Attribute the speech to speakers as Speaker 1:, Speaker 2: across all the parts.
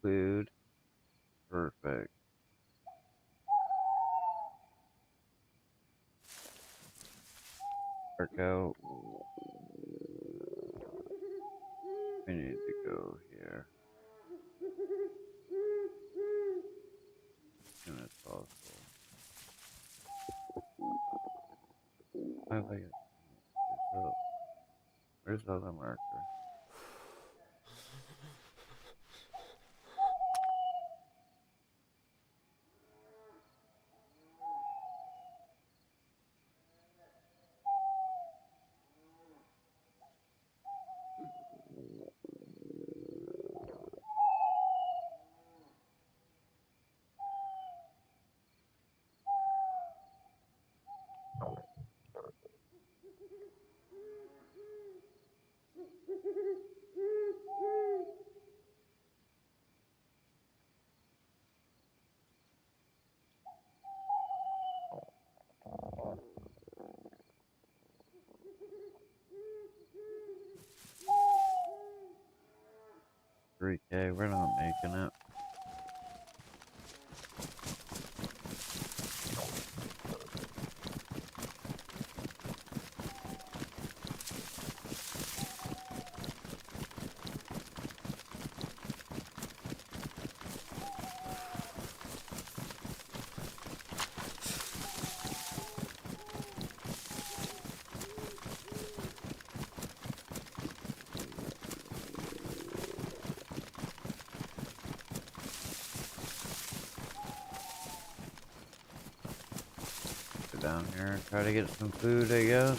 Speaker 1: Food. Perfect. Work out. We need to go here. As soon as possible. I like it. Where's the other marker? $3K, we're not making it. Go down here and try to get some food, I guess.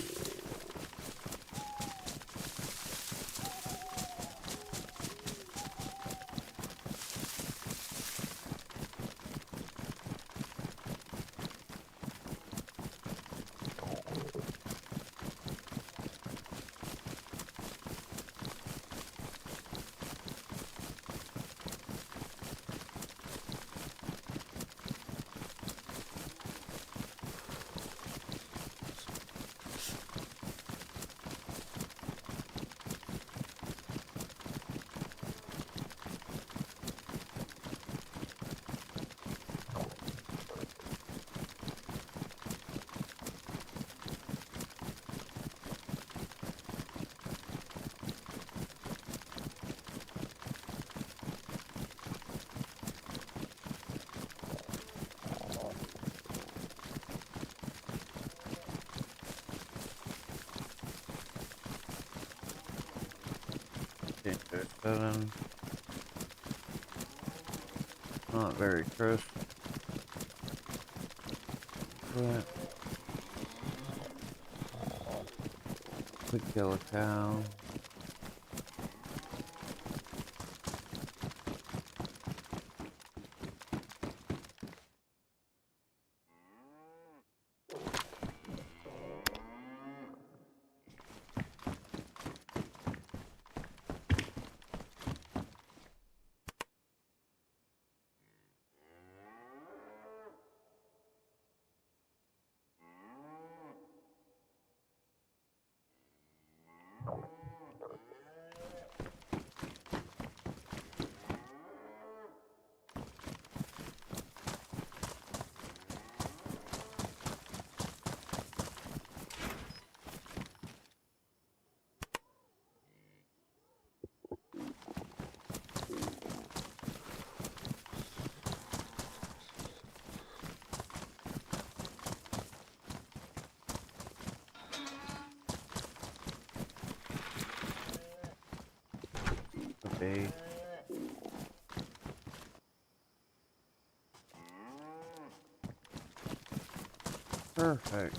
Speaker 1: Okay, there's 7. Not very crisp. But could kill a cow. Okay. Perfect.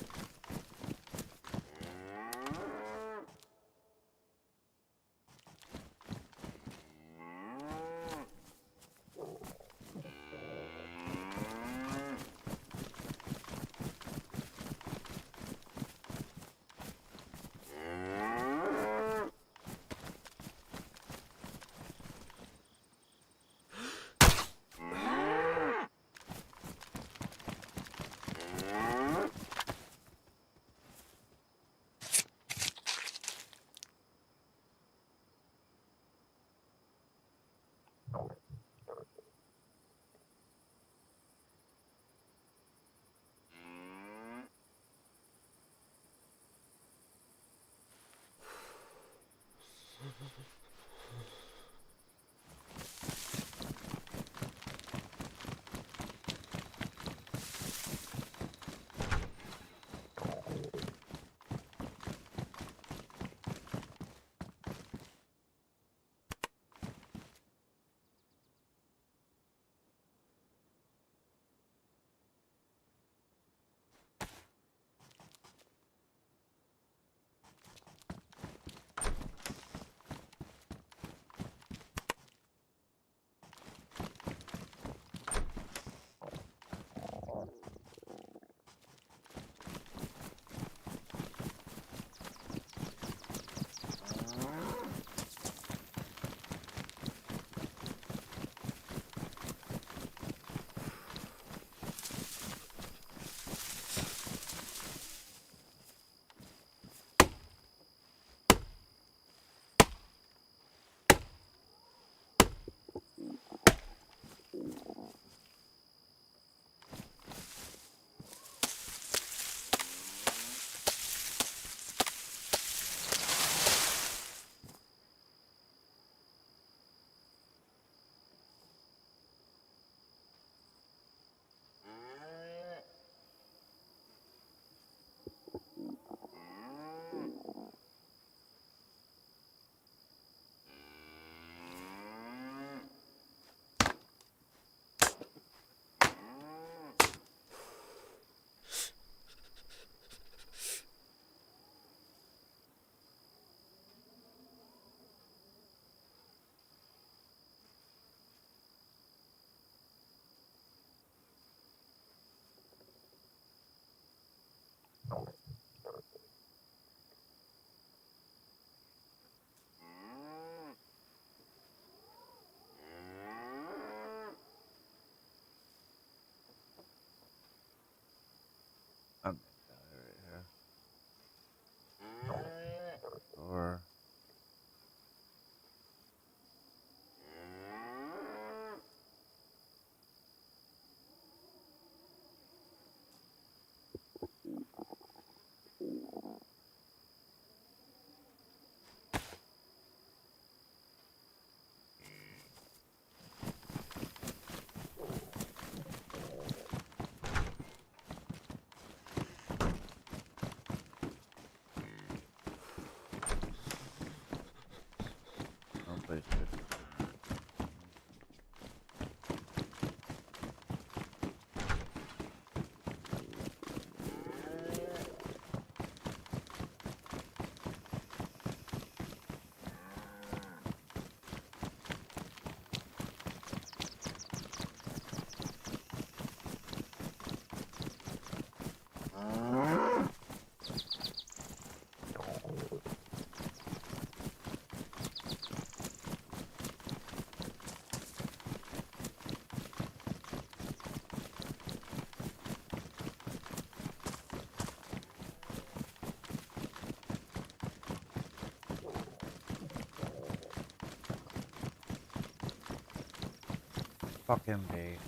Speaker 1: fucking bait.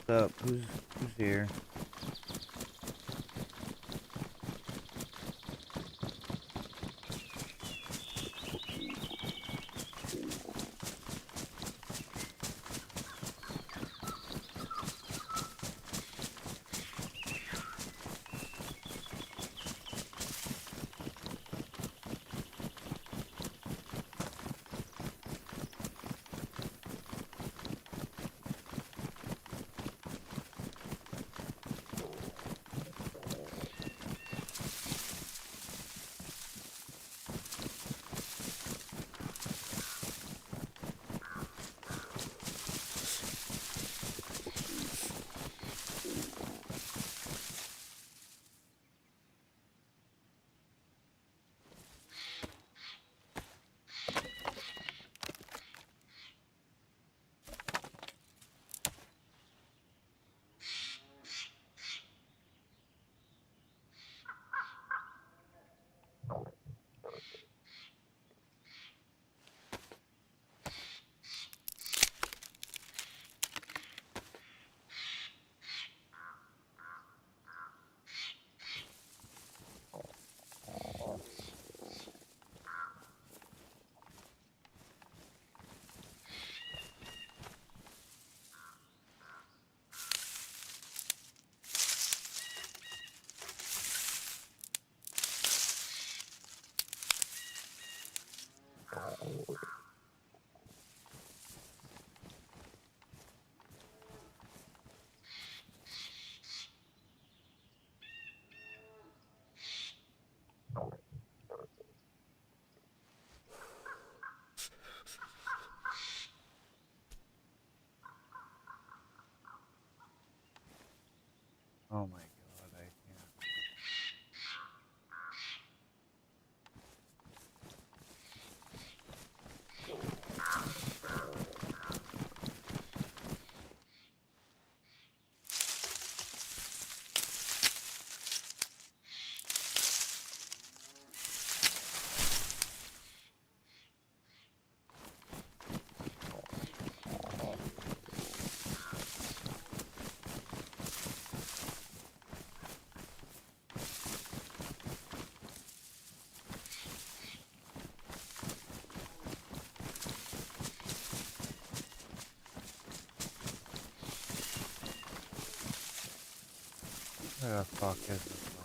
Speaker 1: What's up? Who's here? Oh my god, I can't. Where the fuck is the fire?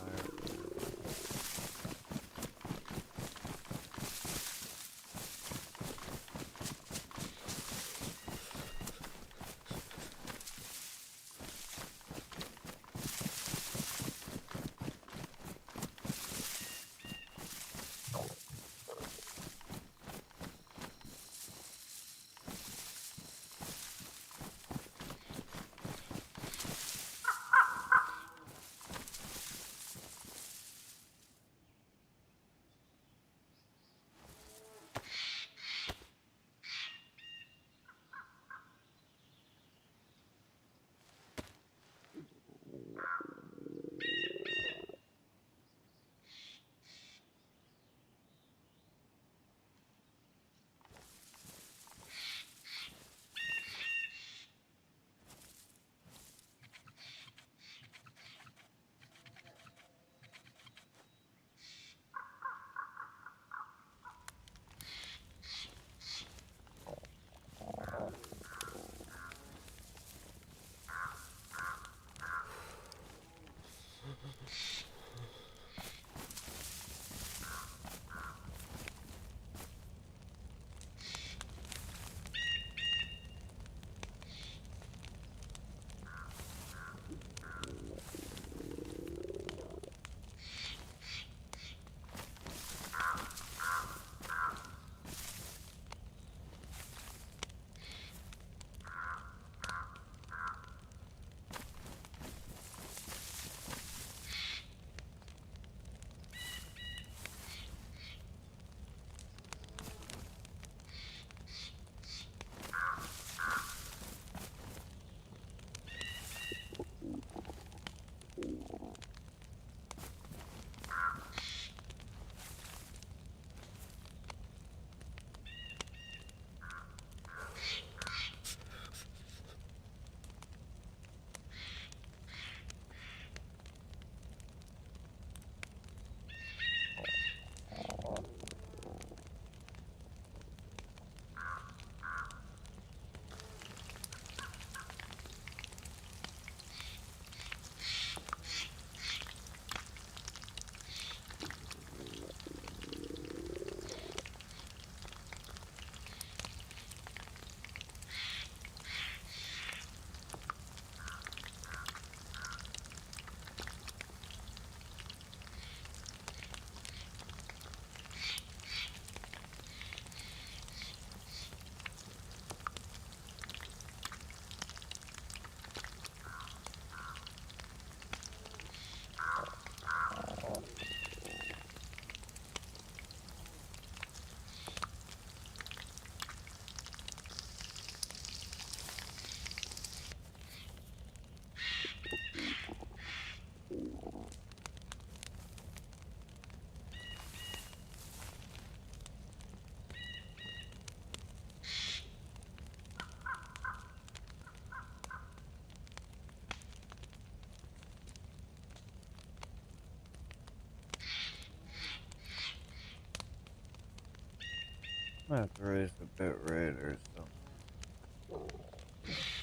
Speaker 1: I have to raise the bit rate or something.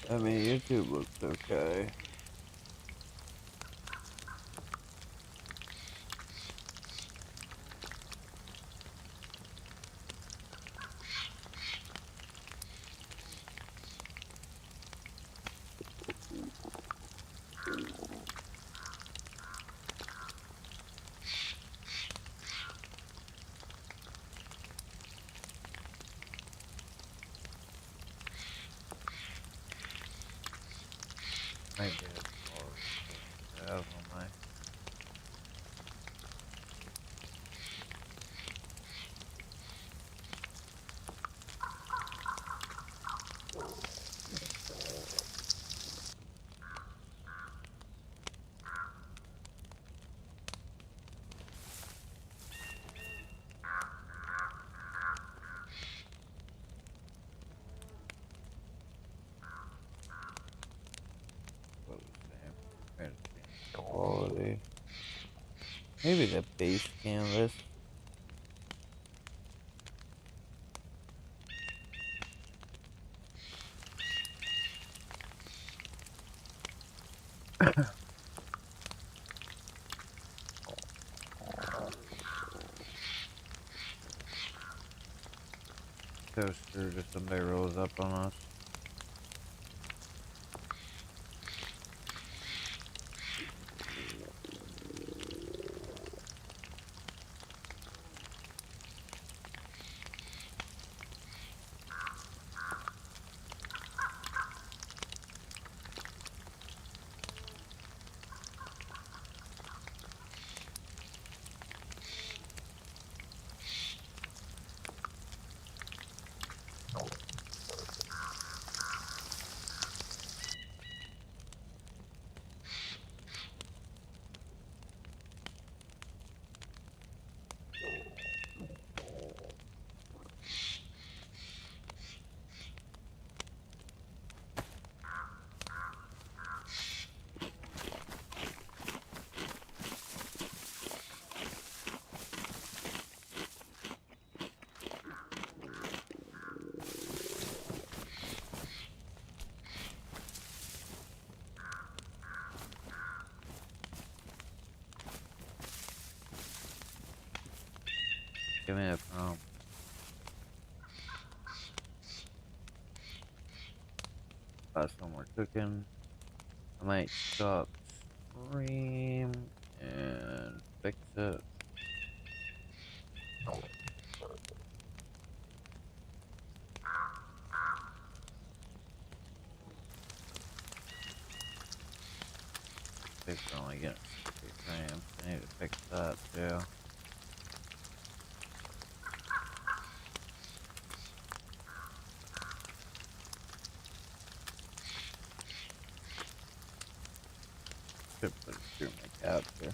Speaker 1: I mean, YouTube looks okay. Maybe that's all I have on my. What was the name? Quality. Maybe the base canvas. So screwed if somebody rolls up on us. Give me a prompt. Last one we're cooking. I might stop stream and fix it. We're only getting 60 frames. I need to fix that too. Should put it through my capture.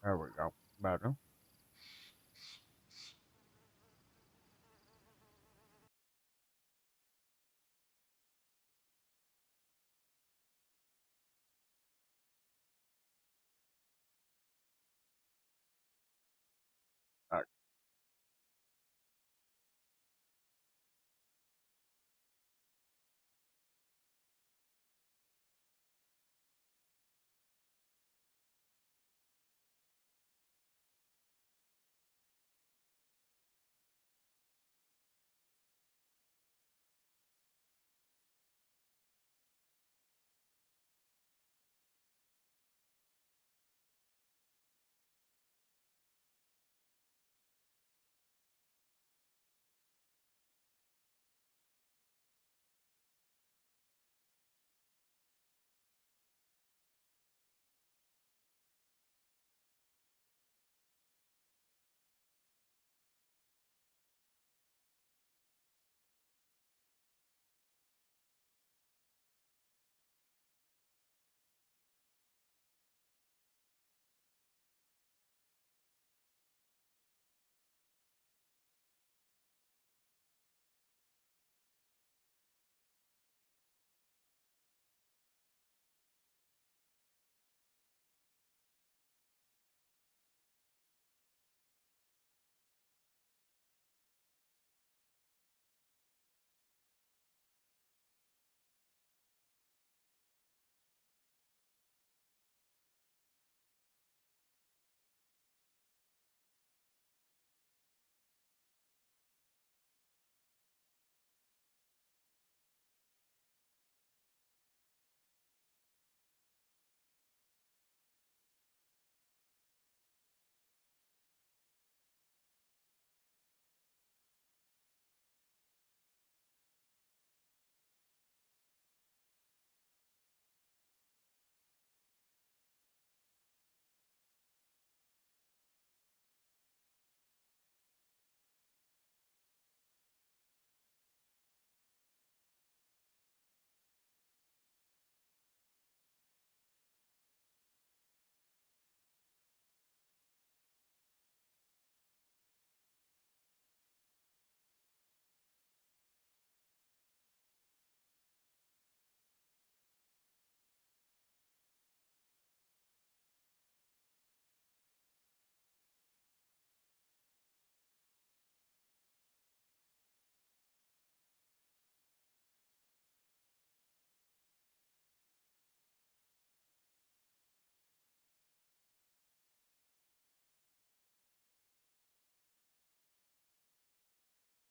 Speaker 1: There we go. Better.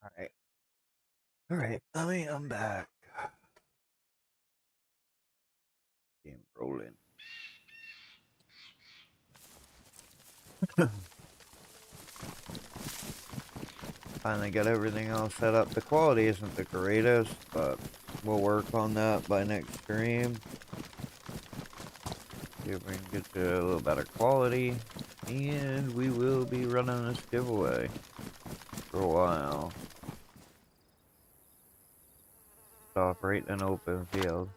Speaker 1: Alright. Alright. Alright, I'm back. Game rolling. Finally got everything all set up. The quality isn't the greatest, but we'll work on that by next stream. See if we can get to a little better quality. And we will be running this giveaway for a while. Stop right in an open field.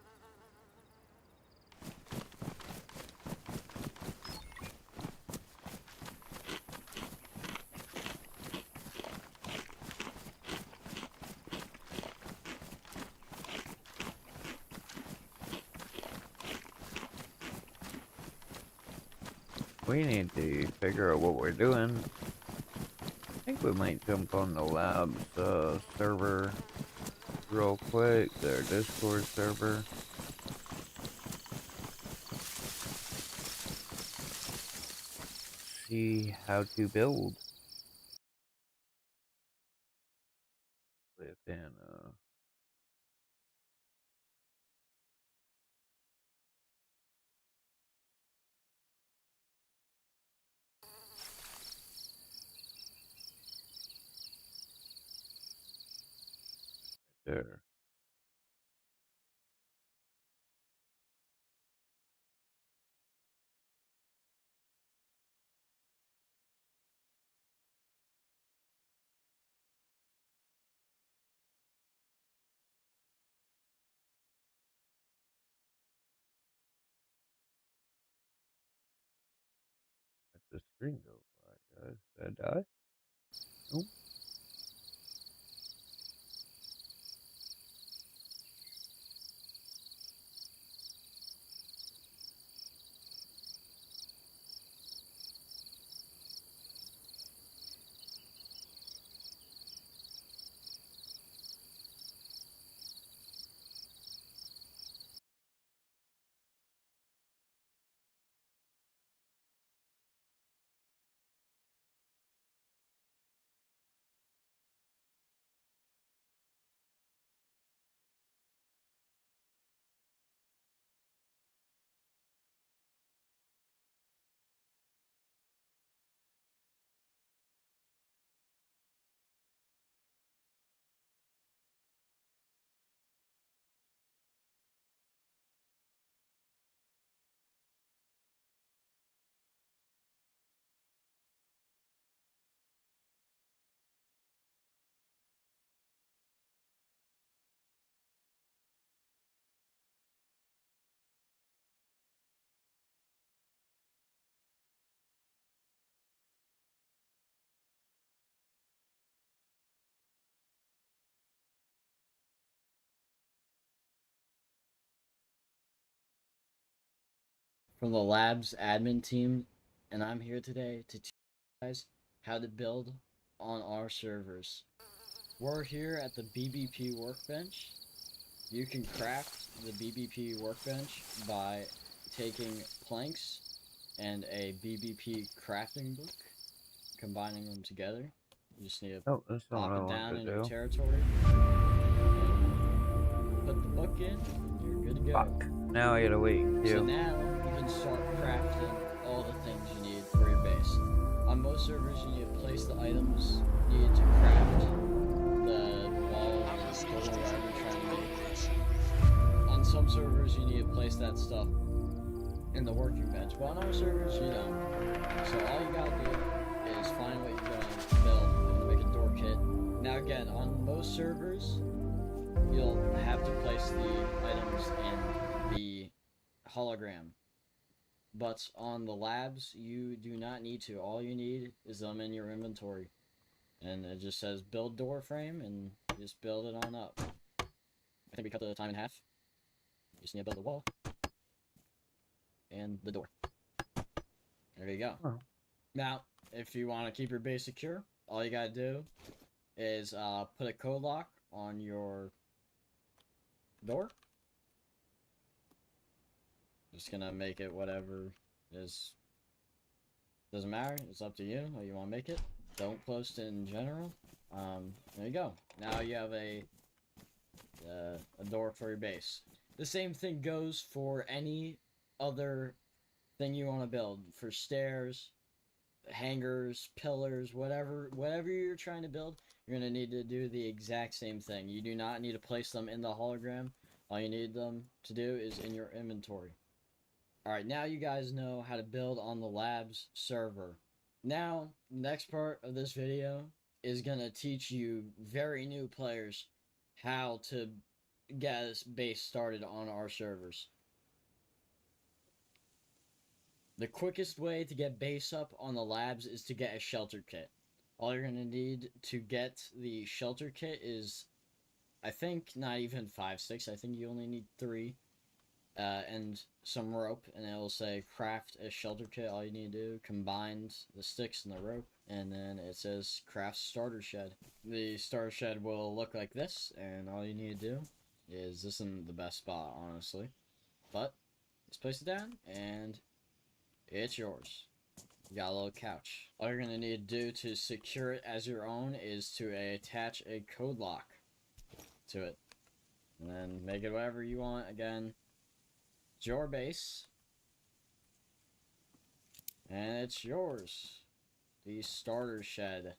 Speaker 1: We need to figure out what we're doing. I think we might jump on the lab's server real quick, their Discord server. See how to build within there. Just screen go black, guys? Did I die? Nope.
Speaker 2: From the lab's admin team, and I'm here today to teach you guys how to build on our servers. We're here at the BBP workbench. You can craft the BBP workbench by taking planks and a BBP crafting book, combining them together. You just need to
Speaker 1: Oh, that's not what
Speaker 2: pop
Speaker 1: I
Speaker 2: it
Speaker 1: wanted
Speaker 2: down
Speaker 1: to
Speaker 2: in your
Speaker 1: do.
Speaker 2: territory, put the book in, you're good to go.
Speaker 1: Fuck. Now I gotta wait.
Speaker 2: So now you can start crafting all the things you need for your base. On most servers, you need to place the items needed to craft the wall or the door, whatever you're trying to make. On some servers, you need to place that stuff in the working bench, but on our servers, you don't. So all you gotta do is find what you're gonna build. I'm gonna make a door kit. Now again, on most servers, you'll have to place the items in the hologram. But on the labs, you do not need to. All you need is them in your inventory. And it just says build door frame, and you just build it on up. I think we cut the time in half. You just need to build the wall. And the door. There you go.
Speaker 1: Oh.
Speaker 2: Now, if you want to keep your base secure, all you gotta do is put a code lock on your door. Just gonna make it whatever is. Doesn't matter. It's up to you how you want to make it. Don't post it in general. There you go. Now you have a door for your base. The same thing goes for any other thing you want to build. For stairs, hangers, pillars, whatever you're trying to build, you're gonna need to do the exact same thing. You do not need to place them in the hologram. All you need them to do is in your inventory. Alright, now you guys know how to build on the labs server. Now, next part of this video is gonna teach you very new players how to get this base started on our servers. The quickest way to get base up on the labs is to get a shelter kit. All you're gonna need to get the shelter kit is, I think, not even 5 sticks. I think you only need 3. And some rope, and it will say craft a shelter kit. All you need to do, combine the sticks and the rope, and then it says craft starter shed. The starter shed will look like this, and all you need to do is, this isn't the best spot, honestly, but just place it down, and it's yours. You got a little couch. All you're gonna need to do to secure it as your own is to attach a code lock to it, and then make it whatever you want. Again, it's your base, and it's yours. The starter shed.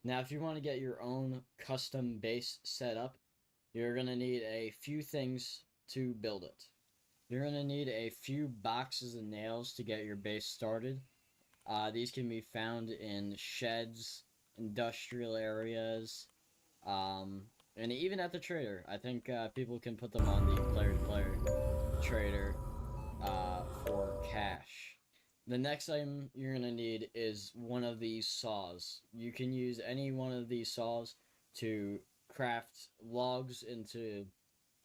Speaker 2: Now, if you want to get your own custom base set up, you're going to need a few things to build it. You're going to need a few boxes of nails to get your base started. These can be found in sheds, industrial areas, and even at the trader. I think people can put them on the player-to-player trader for cash. The next item you're going to need is one of these saws. You can use any one of these saws to craft logs into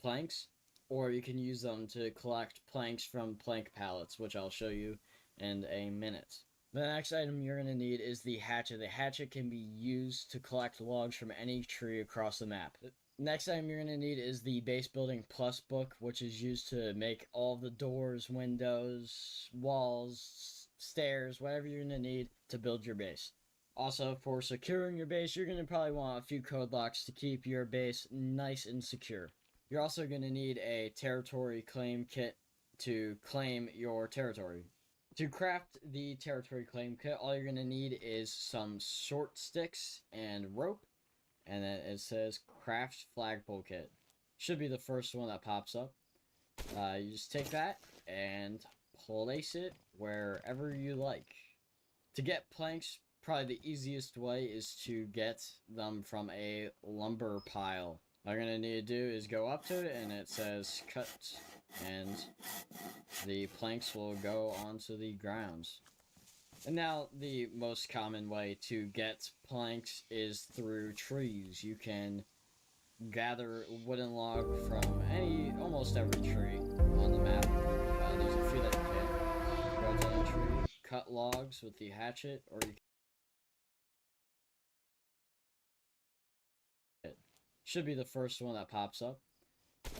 Speaker 2: planks, or you can use them to collect planks from plank pallets, which I'll show you in a minute. The next item you're going to need is the hatchet. The hatchet can be used to collect logs from any tree across the map. Next item you're going to need is the base building plus book, which is used to make all the doors, windows, walls, stairs, whatever you're going to need to build your base. Also, for securing your base, you're going to probably want a few code locks to keep your base nice and secure. You're also going to need a territory claim kit to claim your territory. To craft the territory claim kit, all you're going to need is some short sticks and rope, and then it says craft flagpole kit. Should be the first one that pops up. You just take that and place it wherever you like. To get planks, probably the easiest way is to get them from a lumber pile. All you're going to need to do is go up to it and it says cut, and the planks will go onto the grounds. And now the most common way to get planks is through trees. You can gather wooden log from almost every tree on the map. There's a few that you can go to any tree, cut logs with the hatchet, or you can... Should be the first one that pops up.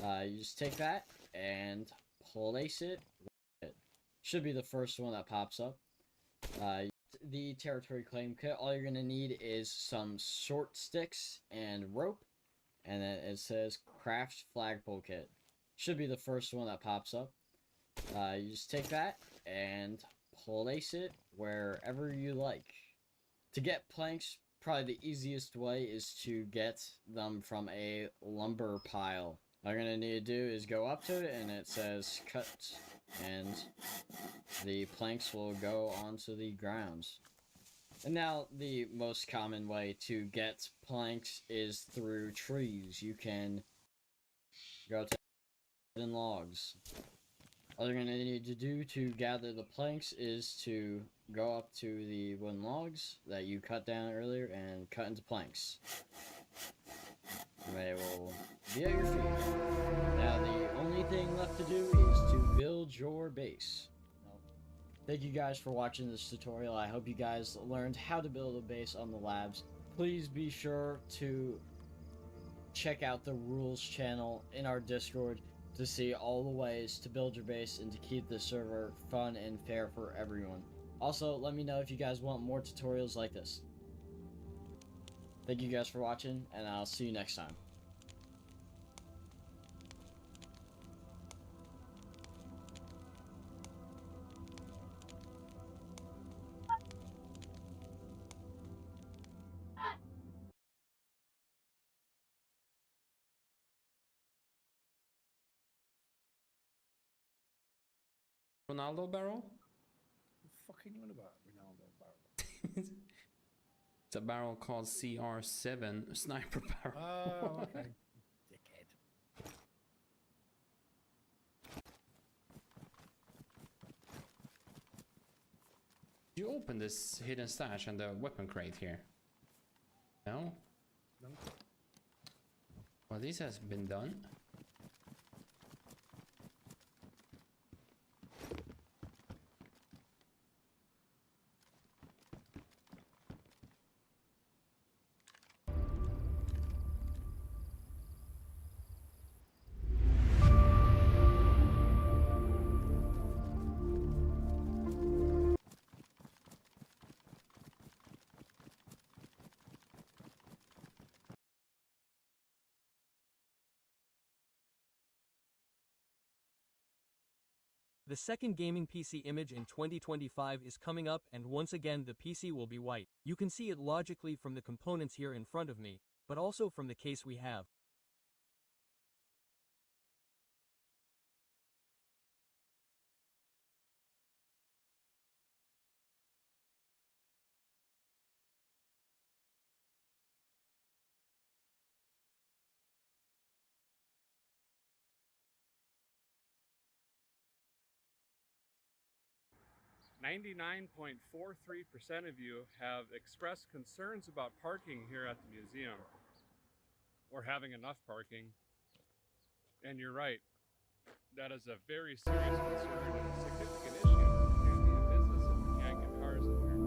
Speaker 2: You just take that and place it. Should be the first one that pops up. The territory claim kit, all you're going to need is some short sticks and rope, and then it says craft flagpole kit. Should be the first one that pops up. You just take that and place it wherever you like. To get planks, probably the easiest way is to get them from a lumber pile. All you're going to need to do is go up to it and it says cut, and the planks will go onto the grounds. And now the most common way to get planks is through trees. You can go to wooden logs. All you're going to need to do to gather the planks is to go up to the wooden logs that you cut down earlier and cut into planks. They will be at your feet. Now the only thing left to do is to build your base. Thank you guys for watching this tutorial. I hope you guys learned how to build a base on the labs. Please be sure to check out the rules channel in our Discord to see all the ways to build your base and to keep the server fun and fair for everyone. Also, let me know if you guys want more tutorials like this. Thank you guys for watching, and I'll see you next time.
Speaker 3: Ronaldo barrel?
Speaker 4: What the fuck are you on about, Ronaldo barrel?
Speaker 3: It's a barrel called CR7 sniper barrel.
Speaker 4: Oh, okay. Dickhead.
Speaker 3: You open this hidden stash and the weapon crate here? No?
Speaker 4: No.
Speaker 3: Well, this has been done.
Speaker 5: The second gaming PC image in 2025 is coming up, and once again the PC will be white. You can see it logically from the components here in front of me, but also from the case we have.
Speaker 6: 99.43% of you have expressed concerns about parking here at the museum, or having enough parking. And you're right, that is a very serious concern and a significant issue. We can't be in business if we can't get cars in here.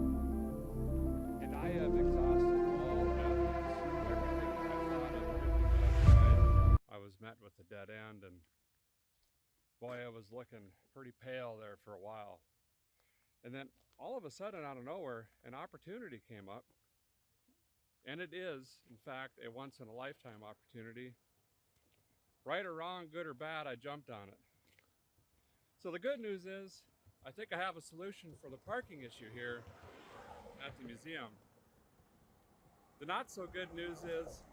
Speaker 6: And I have exhausted all avenues, everything that I thought of, everything that I tried. I was met with a dead end, and boy, I was looking pretty pale there for a while. And then all of a sudden, out of nowhere, an opportunity came up. And it is, in fact, a once-in-a-lifetime opportunity. Right or wrong, good or bad, I jumped on it. So the good news is, I think I have a solution for the parking issue here at the museum. The not so good news is,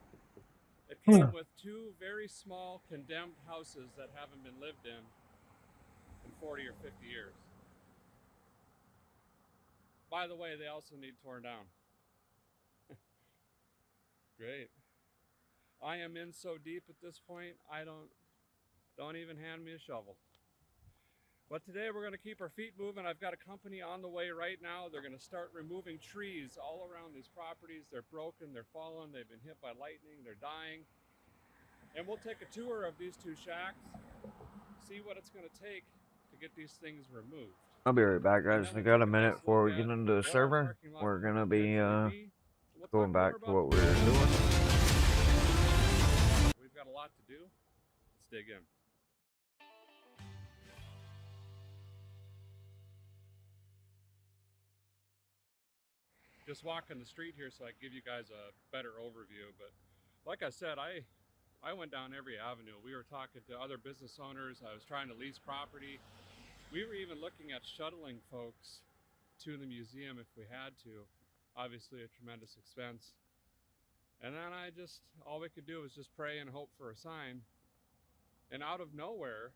Speaker 6: it came with two very small condemned houses that haven't been lived in 40 or 50 years. By the way, they also need torn down. Great. I am in so deep at this point, I don't even hand me a shovel. But today we're going to keep our feet moving. I've got a company on the way right now. They're going to start removing trees all around these properties. They're broken, they're fallen, they've been hit by lightning, they're dying. And we'll take a tour of these two shacks, see what it's going to take to get these things removed.
Speaker 1: I'll be right back, guys. I got a minute before we get
Speaker 6: Look
Speaker 1: into the
Speaker 6: at what our
Speaker 1: server.
Speaker 6: parking lot
Speaker 1: We're
Speaker 6: could
Speaker 1: gonna be
Speaker 6: potentially be. We'll
Speaker 1: going
Speaker 6: talk more
Speaker 1: back to
Speaker 6: about
Speaker 1: what
Speaker 6: the
Speaker 1: we were
Speaker 6: business.
Speaker 1: doing.
Speaker 6: We've got a lot to do. Let's dig in. Just walking the street here so I can give you guys a better overview. But like I said, I went down every avenue. We were talking to other business owners. I was trying to lease property. We were even looking at shuttling folks to the museum if we had to. Obviously a tremendous expense. And then all we could do was just pray and hope for a sign. And out of nowhere,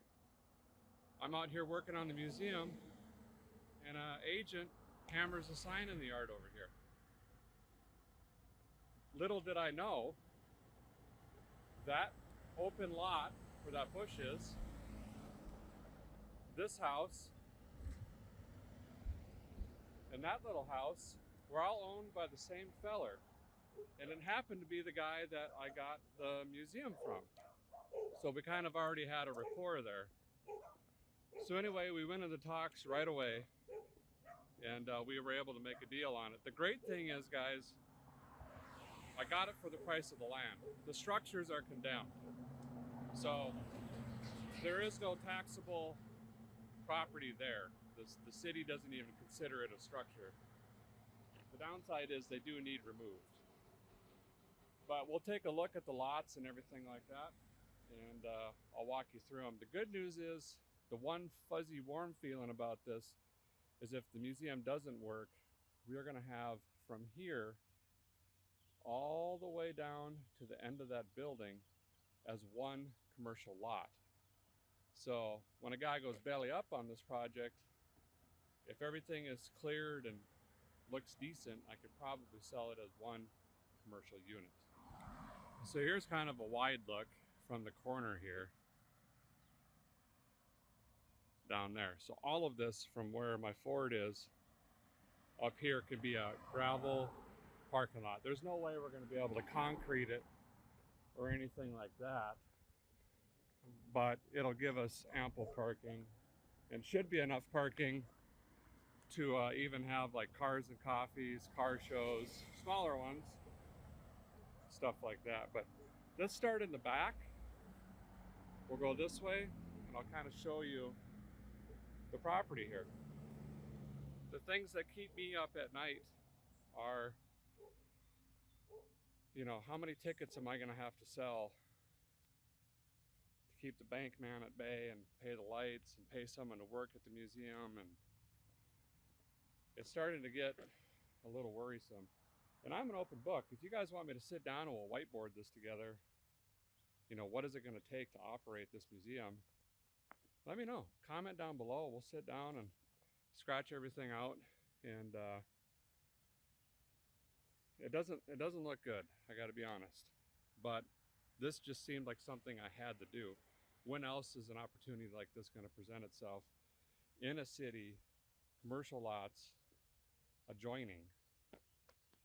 Speaker 6: I'm out here working on the museum, and an agent hammers a sign in the yard over here. Little did I know, that open lot where that bush is, this house, and that little house were all owned by the same feller. And it happened to be the guy that I got the museum from. So we kind of already had a rapport there. So anyway, we went into talks right away, and we were able to make a deal on it. The great thing is, guys, I got it for the price of the land. The structures are condemned. So there is no taxable property there. The city doesn't even consider it a structure. The downside is they do need removed. But we'll take a look at the lots and everything like that, and I'll walk you through them. The good news is, the one fuzzy warm feeling about this is if the museum doesn't work, we are going to have from here all the way down to the end of that building as one commercial lot. So when a guy goes belly up on this project, if everything is cleared and looks decent, I could probably sell it as one commercial unit. So here's kind of a wide look from the corner here down there. So all of this from where my Ford is up here could be a gravel parking lot. There's no way we're going to be able to concrete it or anything like that, but it'll give us ample parking and should be enough parking to even have like cars and coffees, car shows, smaller ones, stuff like that. But let's start in the back. We'll go this way and I'll kind of show you the property here. The things that keep me up at night are, you know, how many tickets am I going to have to sell to keep the bank man at bay and pay the lights and pay someone to work at the museum? And it's starting to get a little worrisome. And I'm an open book. If you guys want me to sit down and we'll whiteboard this together, you know, what is it going to take to operate this museum? Let me know. Comment down below. We'll sit down and scratch everything out. And it doesn't look good, I got to be honest. But this just seemed like something I had to do. When else is an opportunity like this going to present itself in a city commercial lots adjoining.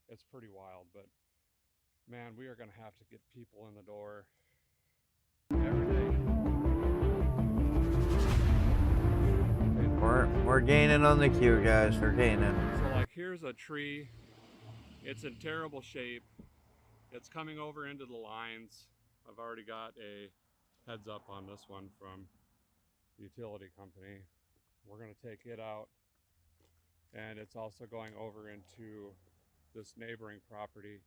Speaker 6: It's pretty wild, but man, we are gonna have to get people in the door every day.
Speaker 1: We're gaining on the queue, guys. We're gaining.
Speaker 6: So like here's a tree. It's in terrible shape. It's coming over into the lines. I've already got a heads up on this one from the utility company. We're gonna take it out, and it's also going over into this neighboring property.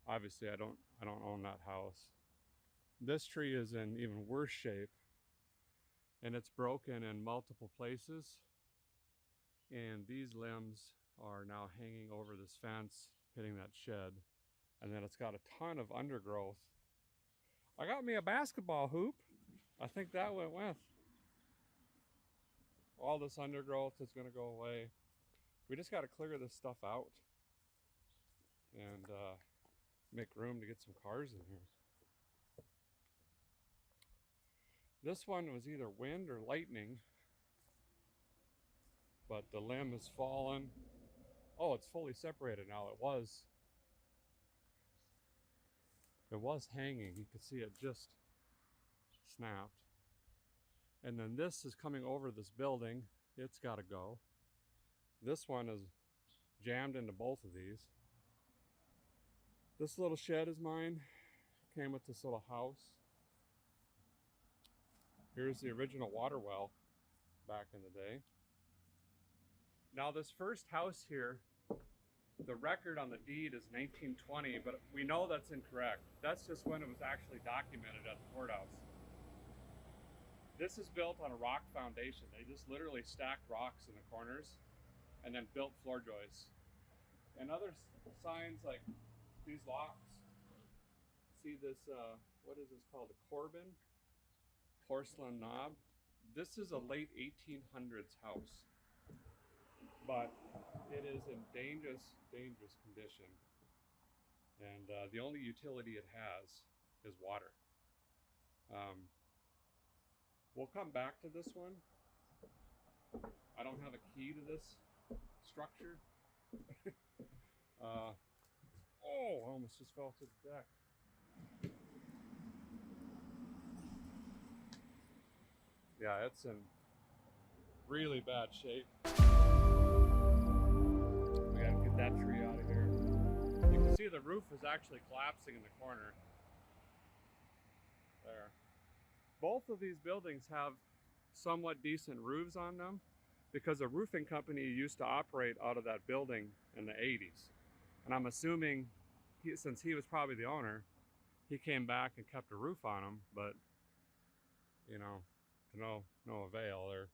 Speaker 6: Obviously, I don't own that house. This tree is in even worse shape, and it's broken in multiple places. And these limbs are now hanging over this fence, hitting that shed, and then it's got a ton of undergrowth. I got me a basketball hoop. I think that went with. All this undergrowth is going to go away. We just got to clear this stuff out and make room to get some cars in here. This one was either wind or lightning, but the limb has fallen. Oh, it's fully separated now. It was hanging. You could see it just snapped. And then this is coming over this building. It's got to go. This one is jammed into both of these. This little shed is mine. Came with this little house. Here's the original water well back in the day. Now this first house here, the record on the deed is 1920, but we know that's incorrect. That's just when it was actually documented at the courthouse. This is built on a rock foundation. They just literally stacked rocks in the corners and then built floor joists. And other signs like these locks, see this, what is this called, a Corbin? Porcelain knob. This is a late 1800s house, but it is in dangerous condition. And the only utility it has is water. We'll come back to this one. I don't have a key to this structure. Oh, I almost just fell through the deck. Yeah, it's in really bad shape. We gotta get that tree out of here. You can see the roof is actually collapsing in the corner. There. Both of these buildings have somewhat decent roofs on them because a roofing company used to operate out of that building in the 80s. And I'm assuming, since he was probably the owner, he came back and kept a roof on them, but, you know, to no avail. They're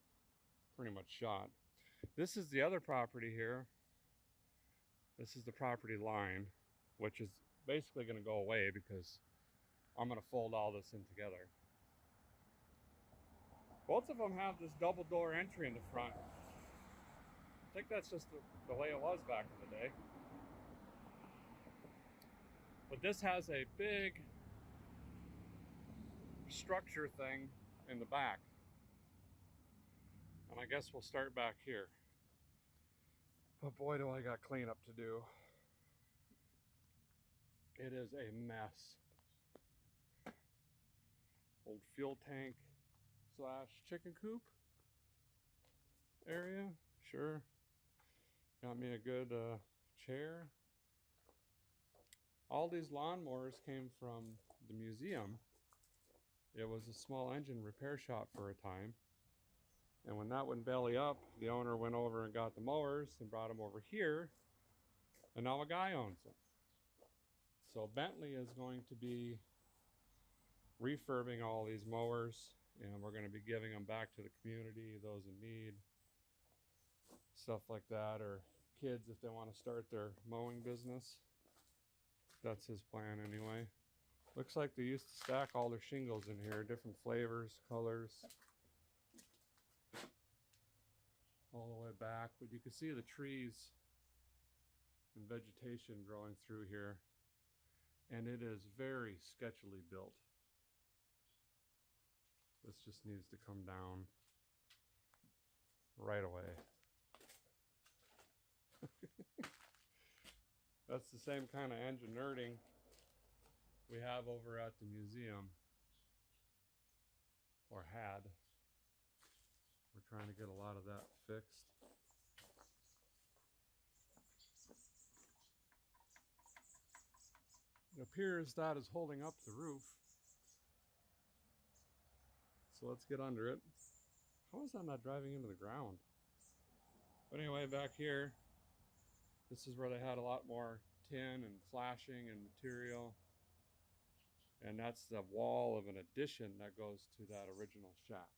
Speaker 6: pretty much shot. This is the other property here. This is the property line, which is basically going to go away because I'm going to fold all this in together. Both of them have this double door entry in the front. I think that's just the way it was back in the day. But this has a big structure thing in the back. And I guess we'll start back here. But boy, do I got cleanup to do. It is a mess. Old fuel tank / chicken coop area. Sure. Got me a good chair. All these lawnmowers came from the museum. It was a small engine repair shop for a time. And when that went belly up, the owner went over and got the mowers and brought them over here. And now a guy owns them. So Bentley is going to be refurbing all these mowers, and we're going to be giving them back to the community, those in need, stuff like that, or kids if they want to start their mowing business. That's his plan anyway. Looks like they used to stack all their shingles in here, different flavors, colors, all the way back. But you can see the trees and vegetation growing through here, and it is very sketchily built. This just needs to come down right away. That's the same kind of engine nerding we have over at the museum, or had. We're trying to get a lot of that fixed. It appears that is holding up the roof. So let's get under it. How is that not driving into the ground? But anyway, back here, this is where they had a lot more tin and flashing and material. And that's the wall of an addition that goes to that original shack.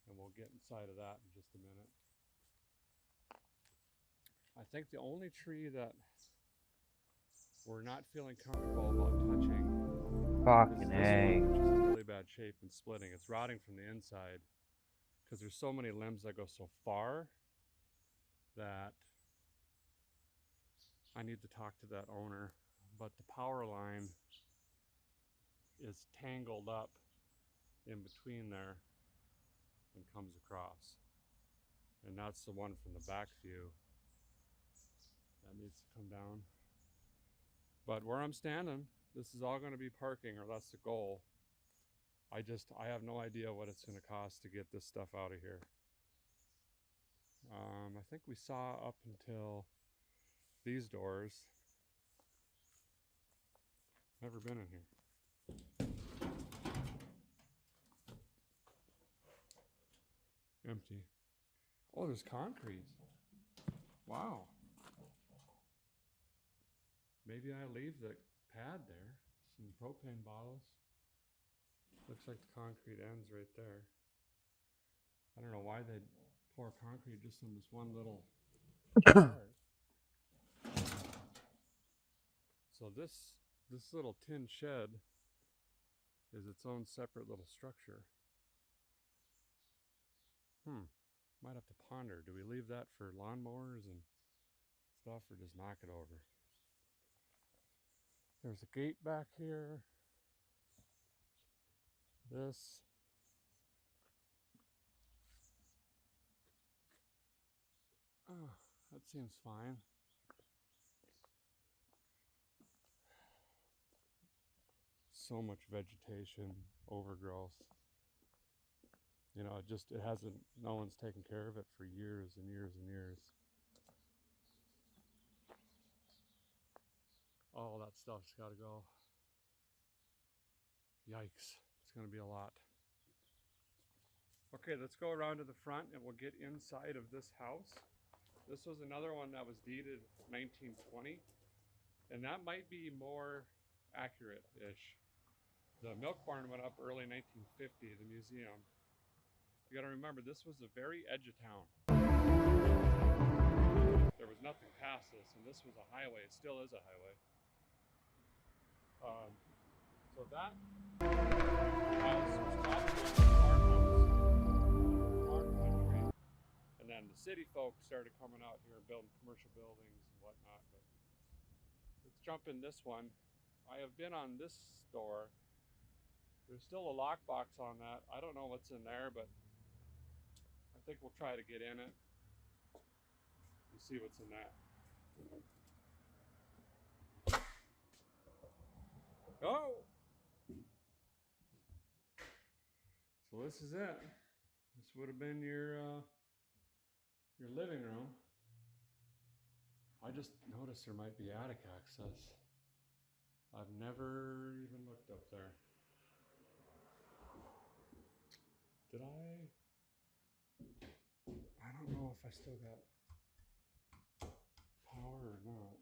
Speaker 6: And we'll get inside of that in just a minute. I think the only tree that we're not feeling comfortable about touching
Speaker 1: Fucking
Speaker 6: is this
Speaker 1: A.
Speaker 6: one, which is in really bad shape and splitting. It's rotting from the inside because there's so many limbs that go so far that I need to talk to that owner. But the power line is tangled up in between there and comes across. And that's the one from the back view that needs to come down. But where I'm standing, this is all going to be parking, or that's the goal. I have no idea what it's going to cost to get this stuff out of here. I think we saw up until these doors. Never been in here. Empty. Oh, there's concrete. Wow. Maybe I leave the pad there. Some propane bottles. Looks like the concrete ends right there. I don't know why they'd pour concrete just in this one little part. So this little tin shed is its own separate little structure. Might have to ponder. Do we leave that for lawnmowers and stuff, or just knock it over? There's a gate back here. This. Oh, that seems fine. So much vegetation, overgrowth. You know, it hasn't, no one's taken care of it for years and years and years. All that stuff's got to go. Yikes, it's going to be a lot. Okay, let's go around to the front and we'll get inside of this house. This was another one that was deeded 1920, and that might be more accurate-ish. The milk barn went up early 1950, the museum. You gotta remember, this was the very edge of town. There was nothing past this, and this was a highway. It still is a highway. So that house was probably a farm country. And then the city folks started coming out here and building commercial buildings and whatnot. But let's jump in this one. I have been on this store. There's still a lockbox on that. I don't know what's in there, but I think we'll try to get in it and see what's in that. Oh! So this is it. This would have been your living room. I just noticed there might be attic access. I've never even looked up there. Did I? I don't know if I still got power or not.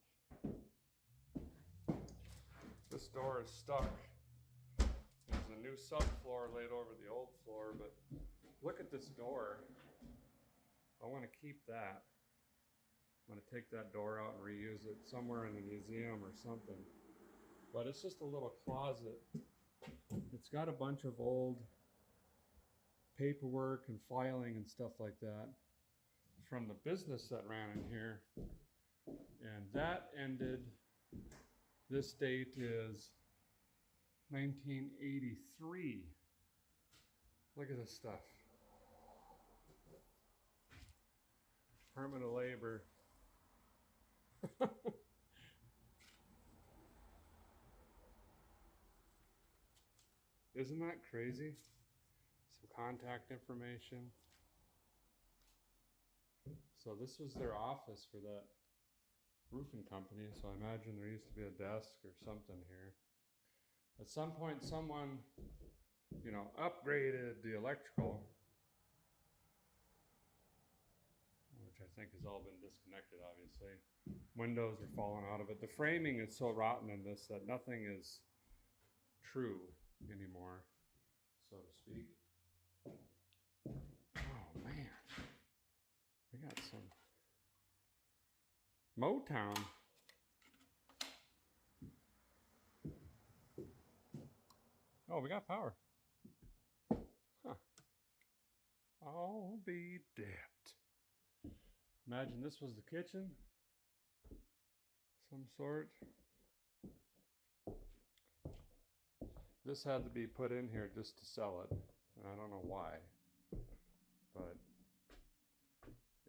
Speaker 6: This door is stuck. There's a new subfloor laid over the old floor, but look at this door. I want to keep that. I'm going to take that door out and reuse it somewhere in the museum or something. But it's just a little closet. It's got a bunch of old paperwork and filing and stuff like that from the business that ran in here. And that ended, this date is 1983. Look at this stuff. Department of Labor. Isn't that crazy? Some contact information. So this was their office for that roofing company, so I imagine there used to be a desk or something here. At some point, someone, you know, upgraded the electrical, which I think has all been disconnected, obviously. Windows are falling out of it. The framing is so rotten in this that nothing is true anymore, so to speak. Oh man, we got some Motown. Oh, we got power. Huh. I'll be dipped. Imagine this was the kitchen. Some sort. This had to be put in here just to sell it. And I don't know why. But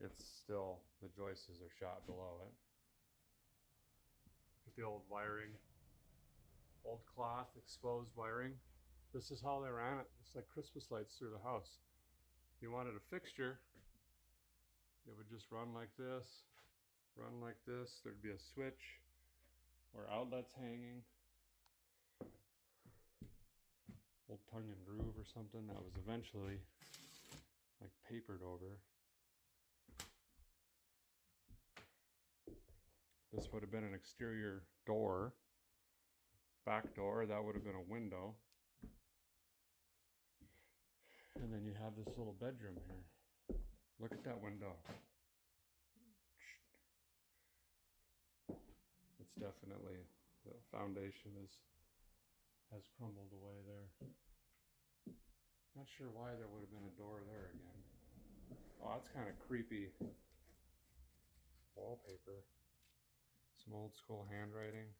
Speaker 6: it's still, the joists are shot below it. With the old wiring. Old cloth, exposed wiring. This is how they ran it. It's like Christmas lights through the house. If you wanted a fixture, it would just run like this, run like this. There'd be a switch or outlets hanging. Old tongue and groove or something that was eventually like papered over. This would have been an exterior door. Back door, that would have been a window. And then you have this little bedroom here. Look at that window. It's definitely, the foundation has crumbled away there. Not sure why there would have been a door there again. Oh, that's kind of creepy. Wallpaper. Some old school handwriting.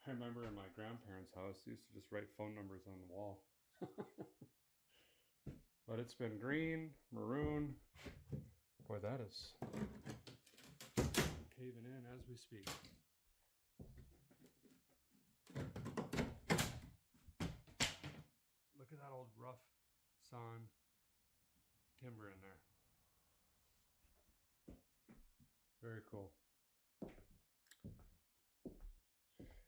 Speaker 6: I remember in my grandparents' house, they used to just write phone numbers on the wall. But it's been green, maroon. Boy, that is caving in as we speak. Look at that old rough sawn timber in there. Very cool.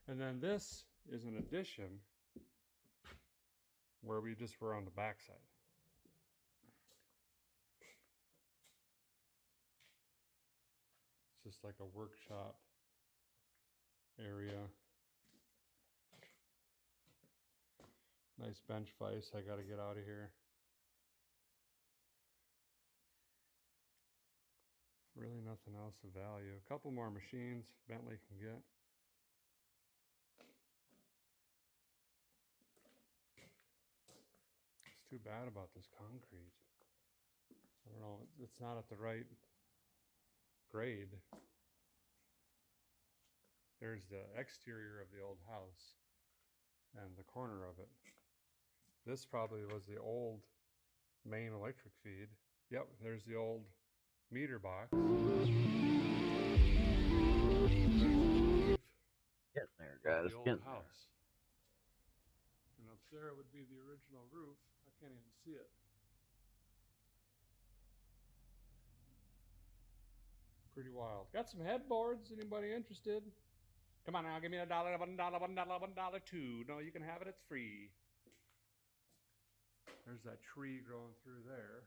Speaker 6: And then this is an addition where we just were on the backside. It's just like a workshop area. Nice bench vise. I got to get out of here. Really nothing else of value. A couple more machines Bentley can get. It's too bad about this concrete. I don't know, it's not at the right grade. There's the exterior of the old house and the corner of it. This probably was the old main electric feed. Yep, there's the old meter box.
Speaker 1: Getting there, guys.
Speaker 6: The old
Speaker 1: Getting
Speaker 6: house. And up there would be the original roof. I can't even see it. Pretty wild. Got some headboards. Anybody interested? Come on now, give me $1, $1, $1, $1, $2. No, you can have it. It's free. There's that tree growing through there.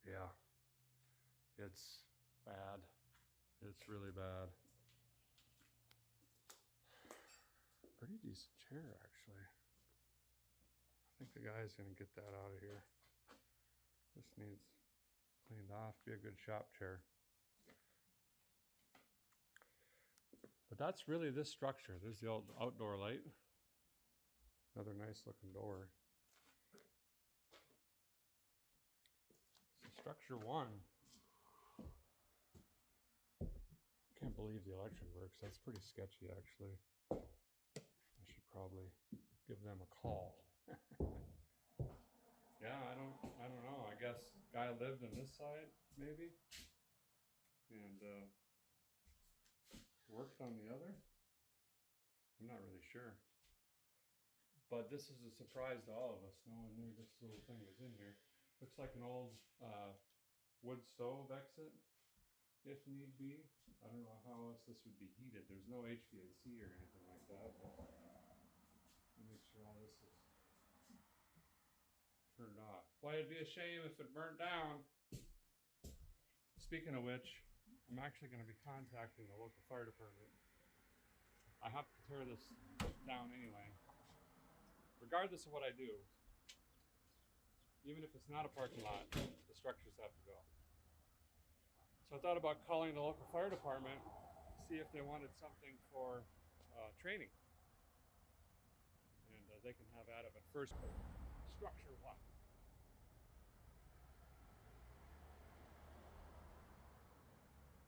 Speaker 6: Yeah, it's bad. It's really bad. Pretty decent chair, actually. I think the guy's gonna get that out of here. This needs cleaned off. Be a good shop chair. But that's really this structure. There's the old outdoor light. Another nice looking door. Structure one. Can't believe the electric works. That's pretty sketchy, actually. I should probably give them a call. Yeah, I don't know. I guess guy lived on this side, maybe, and worked on the other. I'm not really sure. But this is a surprise to all of us. No one knew this little thing was in here. Looks like an old wood stove exit, if need be. I don't know how else this would be heated. There's no HVAC or anything like that. But let me make sure all this is turned off. Boy, it'd be a shame if it burnt down. Speaking of which, I'm actually going to be contacting the local fire department. I have to tear this down anyway. Regardless of what I do, even if it's not a parking lot, the structures have to go. So I thought about calling the local fire department, see if they wanted something for training. And they can have at it, but first, structure what?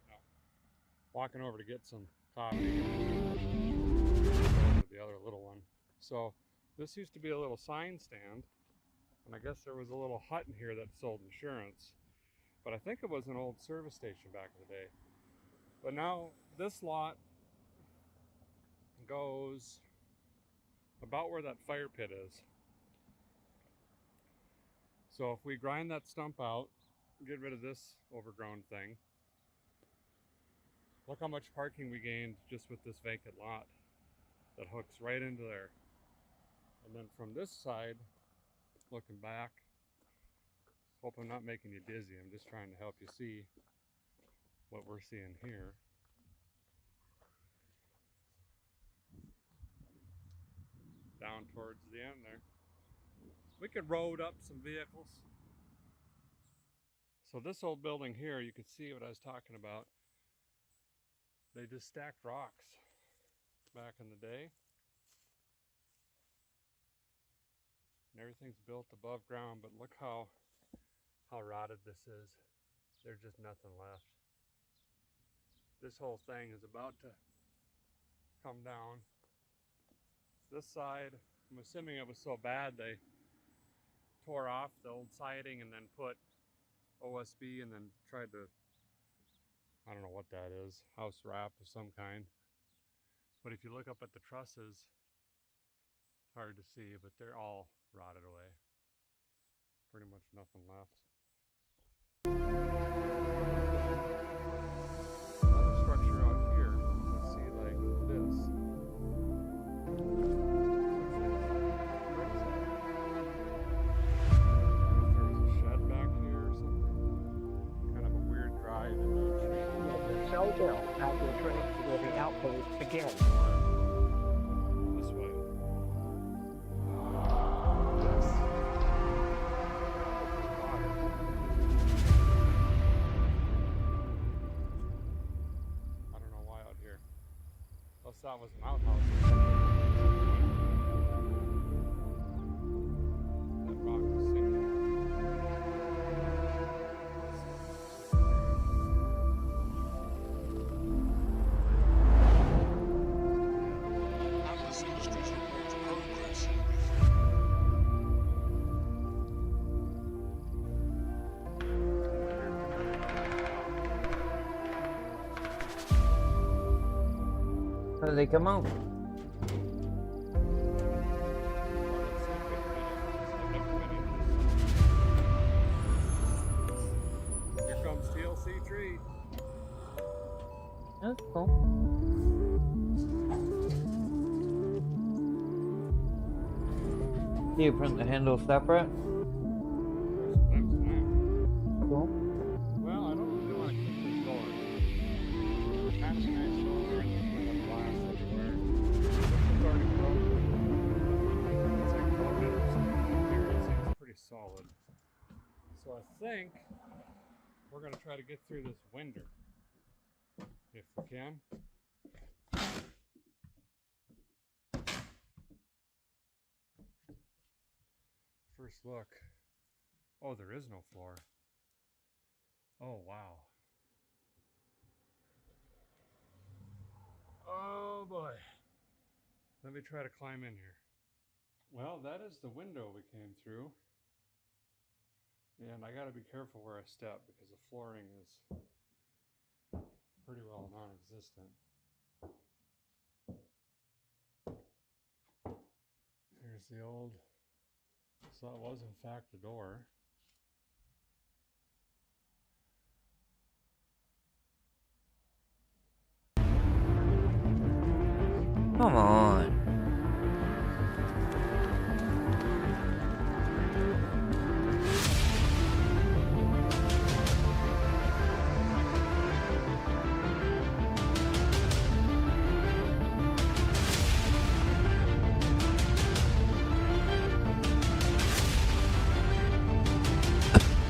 Speaker 6: No. Walking over to get some coffee. The other little one. So this used to be a little sign stand, and I guess there was a little hut in here that sold insurance. But I think it was an old service station back in the day. But now this lot goes about where that fire pit is. So if we grind that stump out, get rid of this overgrown thing, look how much parking we gained just with this vacant lot that hooks right into there. And then from this side, looking back, hope I'm not making you dizzy. I'm just trying to help you see what we're seeing here. Down towards the end there. We could road up some vehicles. So this old building here, you could see what I was talking about. They just stacked rocks back in the day. And everything's built above ground, but look how rotted this is. There's just nothing left. This whole thing is about to come down. This side, I'm assuming it was so bad they tore off the old siding and then put OSB and then tried to, I don't know what that is, house wrap of some kind. But if you look up at the trusses, it's hard to see, but they're all rotted away. Pretty much nothing left. Another structure out here, let's see, like this. There was a shed back here or something. Kind of a weird drive into a tree.
Speaker 7: So built as the train will be outpost again.
Speaker 6: This way. I don't know why out here. Unless that was an outhouse. That rock was sinking.
Speaker 8: Atlas Industries reports progress.
Speaker 1: How did they come out?
Speaker 6: Here comes TLC tree.
Speaker 1: That's cool. Do you print the handle separate? Cool.
Speaker 6: Well, I don't really want to keep this going. It's kind of a nice door and glass everywhere. This is already broken. It's like broken or something here. It seems pretty solid. So I think we're going to try to get through this window if we can. First look. Oh, there is no floor. Oh, wow. Oh, boy. Let me try to climb in here. Well, that is the window we came through. And I gotta be careful where I step because the flooring is pretty well non-existent. Here's the old, so that was in fact a door.
Speaker 1: Come on.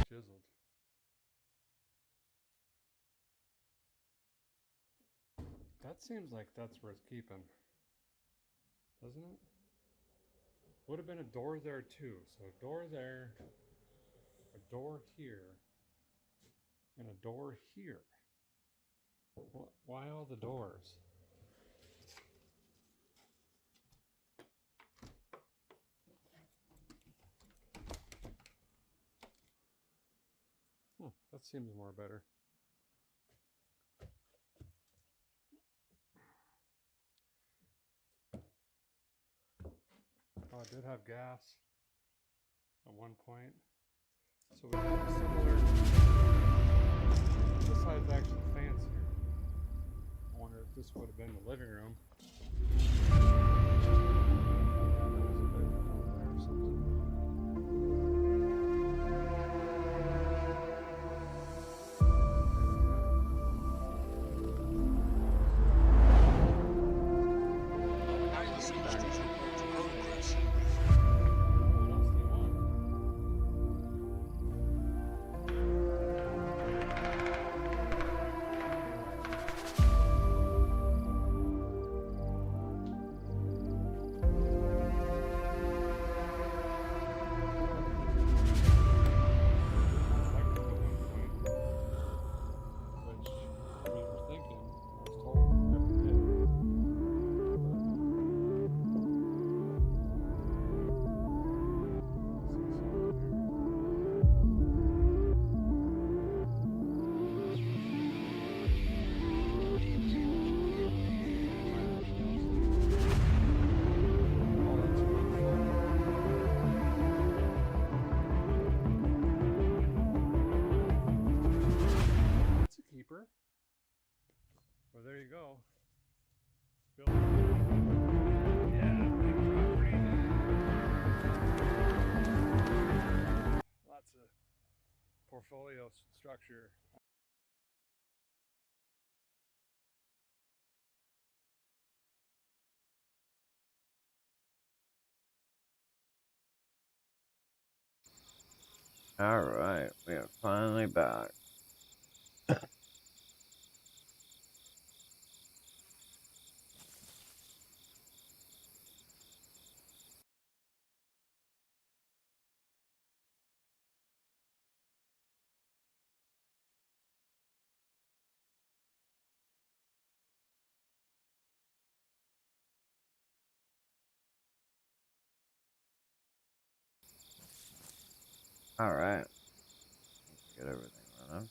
Speaker 6: Chiseled. That seems like that's worth keeping, doesn't it? Would have been a door there too. So a door there, a door here, and a door here. Why all the doors? That seems more better. Oh, it did have gas at one point. So we have a similar. This side's actually fancier. I wonder if this would have been the living room.
Speaker 8: Progress. That's a keeper. Well, there you go. Bill. Yeah, big property. Lots of portfolio structure.
Speaker 1: Alright, we are finally back. Alright. Get everything running.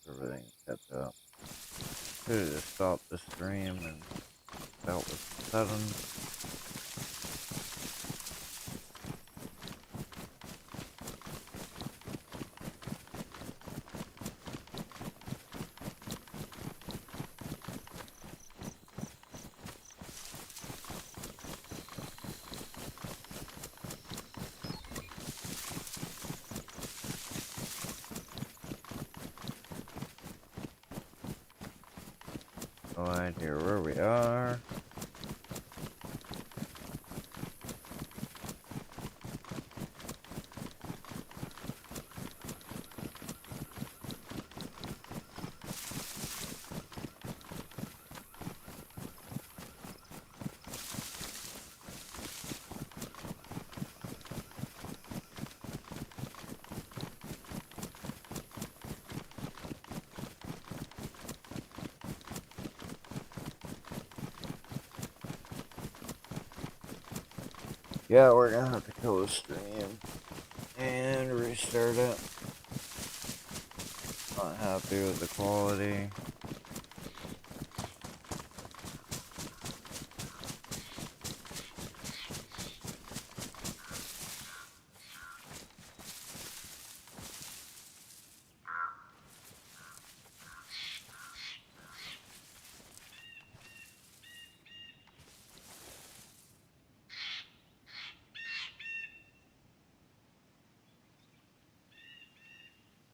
Speaker 1: Everything's set up. Should have just stopped the stream and dealt with the settings. No idea where we are. Yeah, we're gonna have to kill the stream and restart it. Not happy with the quality.